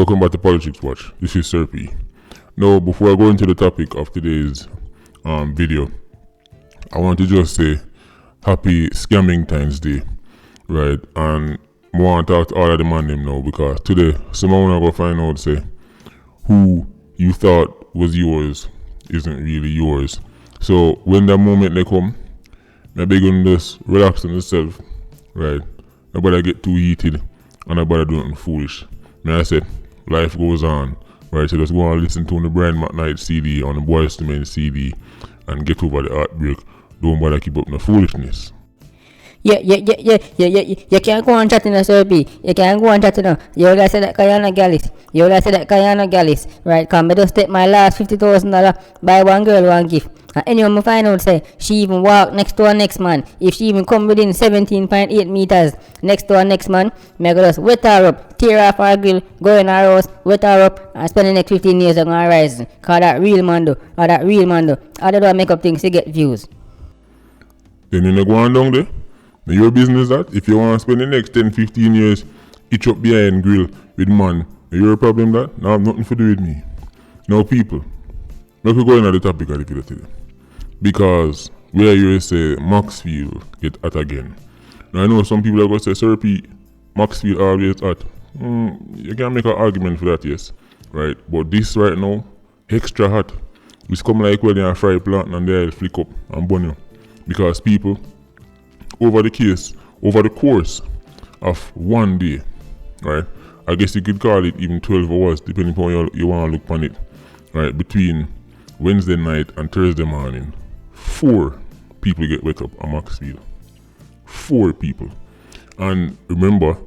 Welcome back to Politricks Watch. This is FIee. Now, before I go into the topic of today's video, I want to just say happy Scamming Times Day, right? And I want to talk to all of the man them now, because today someone will go find out say who you thought was yours isn't really yours. So when that moment they come, maybe gonna just relax on yourself, right? Nobody get too heated and nobody do nothing foolish. I said, life goes on, right? So just go and listen to the Brian McKnight CD on the Boys to Men CD and get over the heartbreak. Don't bother keep up the foolishness. Yeah. You can't go on chatting us, FIee. You can't go on chatting. You guys say that Kayana Gallis. Right? Come, I just take my last $50,000, buy one girl one gift. And anyone I find out say she even walk next to her next man. If she even come within 17.8 meters next to her next man, me go just wet her up, tear off her grill, go in her house, wet her up, and spend the next 15 years on her rising. Cause that real man do. I don't do make up things to get views. Then you go on down there. Now your business that. If you want to spend the next 10-15 years itch up behind grill with man, your problem that. Now have nothing to do with me. Now people, let me go into the topic of the video today. Because where you say Maxfield get hot again. Now I know some people are going to say, FIee, Maxfield always hot. You can make an argument for that, yes. Right? But this right now, extra hot. It's come like when you have fry plant and they'll flick up and burn you. Because people, over the course of one day, right? I guess you could call it even 12 hours, depending upon how you want to look on it, right? Between Wednesday night and Thursday morning, 4 people get wet up on Maxfield. 4 people. And remember,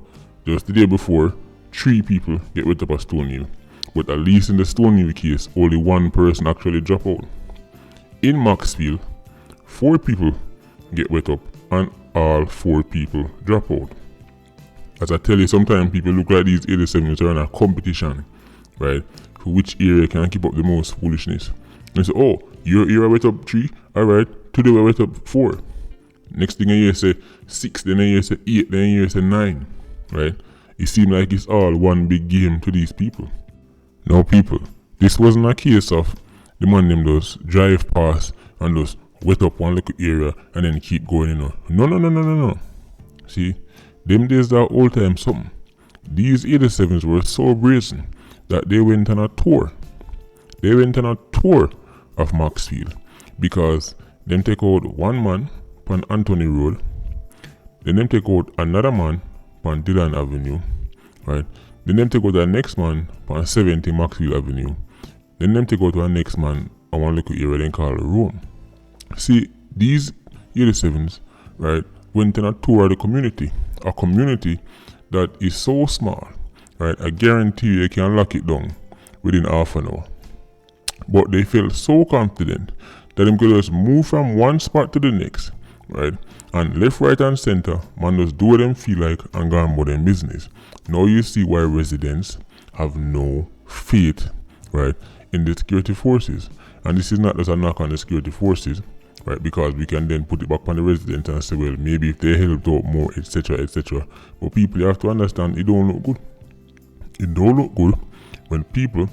just the day before, 3 people get wet up at Stonehill. But at least in the Stonehill case, only 1 person actually drop out. In Maxfield, 4 people get wet up and all 4 people drop out. As I tell you, sometimes people look like these 87s are in a competition, right? For which area can keep up the most foolishness. And say, oh, you're wet up 3, alright, today we're wet up 4. Next thing you say 6, then you say 8, then you say 9, right? It seems like it's all one big game to these people. Now people, this wasn't a case of the man them just drive past and just wet up one little area and then keep going, you know. No. See, them days are old time something. These 87s were so brazen that they went on a tour. They went on a tour of Maxfield because them take out one man on Anthony Road, then them take out another man on Dillon Avenue, right? Then them take out the next man on 70 Maxfield Avenue. Then them take out the next man on one little area they call Rome. See, these 87s, right, went on a tour of the community. A community that is so small, right, I guarantee you can lock it down within half an hour. But they felt so confident that they could just move from one spot to the next, right, and left, right, and center, man just do what them feel like and go on about their business. Now you see why residents have no faith, right, in the security forces. And this is not just a knock on the security forces, right, because we can then put it back on the residents and say, well, maybe if they helped out more, etc., etc. But people, you have to understand, it don't look good. It don't look good when people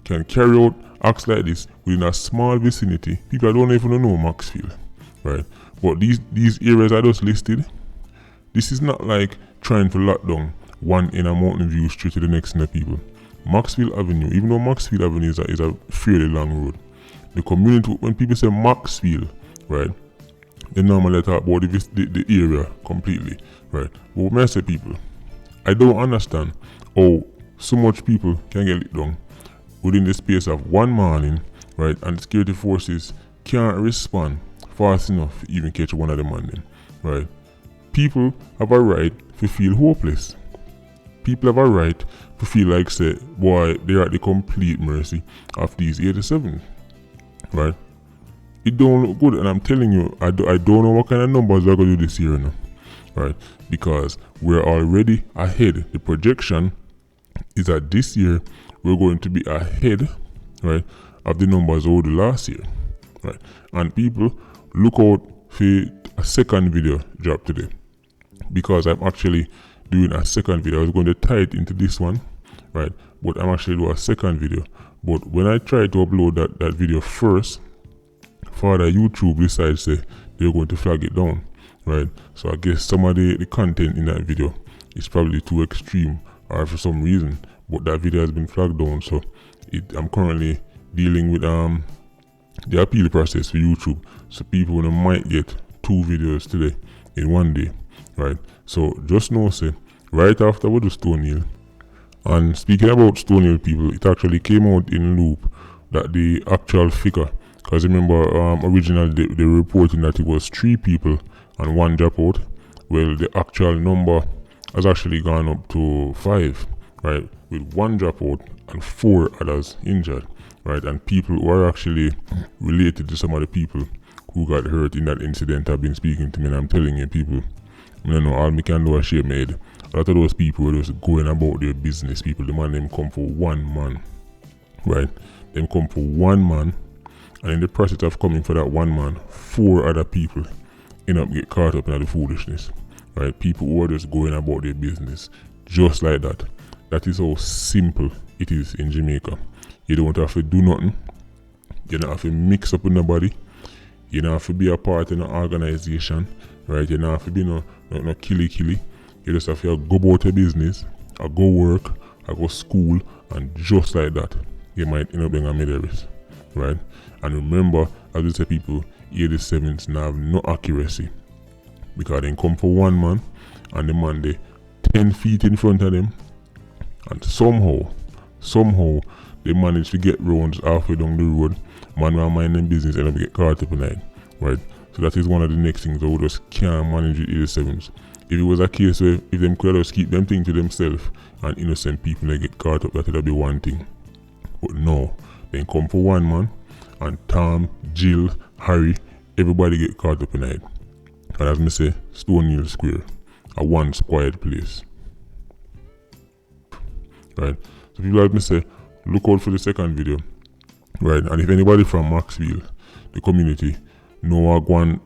can carry out acts like this within a small vicinity. People don't even know Maxfield, right? But these areas I just listed, this is not like trying to lock down one in a Mountain View street to the next in the people. Maxfield Avenue, even though Maxfield Avenue is a fairly long road, the community, when people say Maxfield, right, they normally talk about the area completely, right? But when I say people, I don't understand how so much people can get it done within the space of one morning, right, and the security forces can't respond fast enough to even catch one of them on them, right? People have a right to feel hopeless. People have a right to feel like, say, boy, they're at the complete mercy of these 87s, right? It don't look good, and I'm telling you, I don't know what kind of numbers we're going to do this year now, right? Because we're already ahead. The projection is that this year we're going to be ahead, right, of the numbers over the last year, right? And people, look out for a second video drop today, because I'm actually doing a second video. I was going to tie it into this one, right? But I'm actually doing a second video. But when I try to upload that video first, further YouTube decides they're going to flag it down, right? So I guess some of the content in that video is probably too extreme or for some reason, but that video has been flagged down. So I'm currently dealing with the appeal process for YouTube. So people might get 2 videos today in one day, right? So just know, say, right after we do Stonehill, and speaking about Stonehill people, it actually came out in loop that the actual figure, because remember originally they were reporting that it was 3 people and 1 dropout. Well, the actual number has actually gone up to 5, right? With 1 dropout and 4 others injured, right? And people who are actually related to some of the people who got hurt in that incident have been speaking to me, and I'm telling you, people, I don't know, all me can do is share made. A lot of those people were just going about their business. People, the man, them come for 1 man, right? Them come for 1 man, and in the process of coming for that 1 man, 4 other people end up get caught up in the foolishness, right? People who are just going about their business, just like that. That is how simple it is in Jamaica. You don't have to do nothing. You don't have to mix up with nobody. You don't have to be a part of an organization, right? You don't have to be no killy. You just have to go about your business, or go work, or go school, and just like that, you might end up being a medalist, right? And remember, as we say, people, 87s now have no accuracy, because they come for 1 man, and the man they 10 feet in front of them, and somehow they manage to get rounds halfway down the road. Man will mind them business and get caught up in it, right? So that is one of the next things that we just can't manage with 87s. If it was a case where if them could just keep them things to themselves and innocent people they get caught up, that would be one thing. But no, they come for 1 man, and Tom, Jill, Harry, everybody get caught up in it. And as me say, Stonehill Square, a once quiet place, right? So people like me say, look out for the second video, right? And if anybody from Maxfield, the community, know what going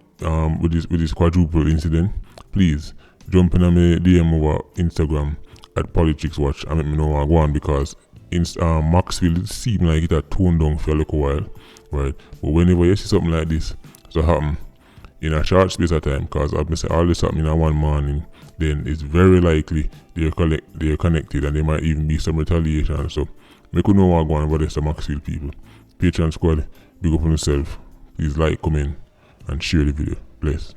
with this quadruple incident, please jump in on my DM over Instagram at Politricks Watch and let me know what going on, because in Maxfield it seemed like it had toned down for a little while, right? But whenever you see something like this so happen in a short space of time, because I've say all this happening in 1 morning, then it's very likely they're connected, and there might even be some retaliation. So make you know what going on about this Maxfield people. Patreon squad, big up on yourself. Please like, comment, and share the video. Bless.